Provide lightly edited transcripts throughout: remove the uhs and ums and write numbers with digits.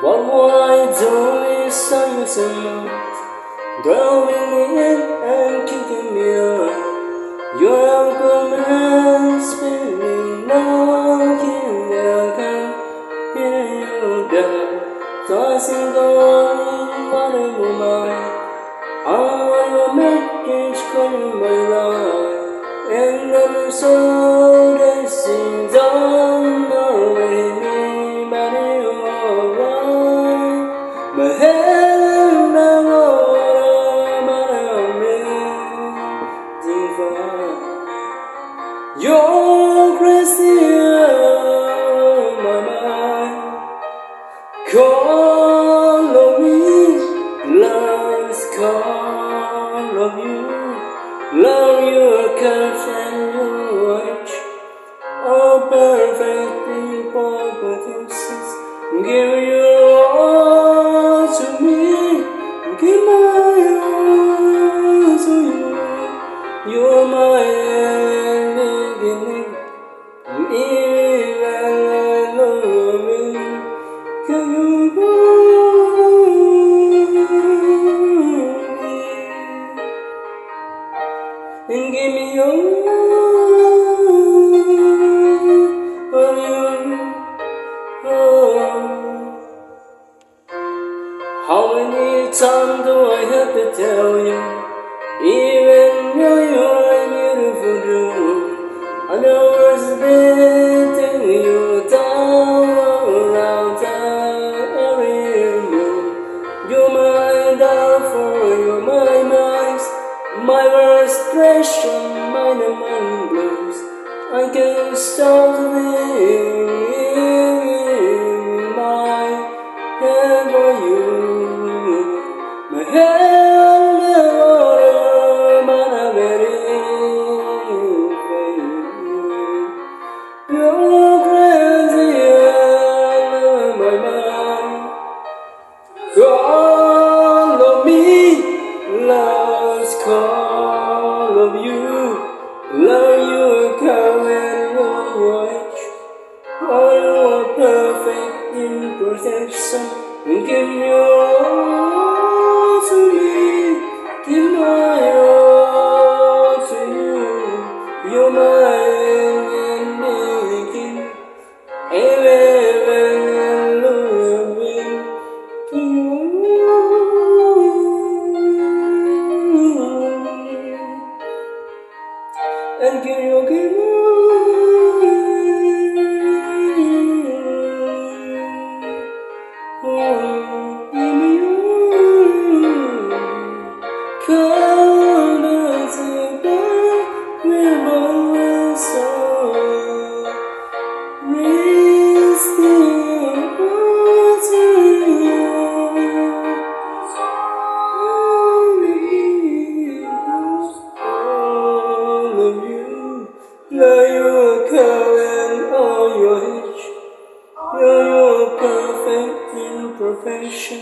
What will I do is saw you tonight, going in and kicking me out. Your woman spinning, knocking down, hear you down, tossing going, what a woman. I will make it come my life, and I'm so dancing down the way, but you are right. My head now, but I'm waiting for you're crazy on my mind. Call of me, love's call of you. Love your curves and your watch, all perfect people pieces. Give your all to me, give my all to you. You're my beginning, even I love you. Can you go? And give me all of you. Oh. How many times do I have to tell you? Even though you are beautiful too, I know it's beating you down around every move. You're my downfall, you're my mind. My frustration, my mind blues. I can't stop living my head for you. My head never, but I'm very you're crazy in my mind. Call of me, love's call of you. Love you, come and watch. All your perfect imperfection. Give your all to me. Give my all to you. You're mine and making. Even loving to you. And give your give give me come and say back we're both so risking all to you. All of you. Love your curve and all your hitch. You're your perfect imperfection.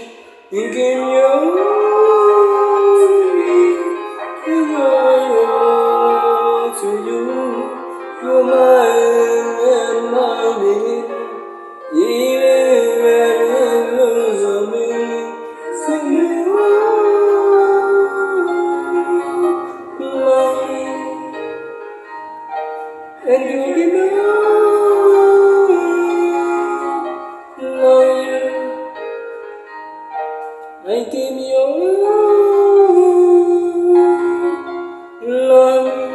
You give your all to me. Give your all to you. You're mine and mine. Even when you lose me, sing me love me. And you give me love you. I give you love you.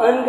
And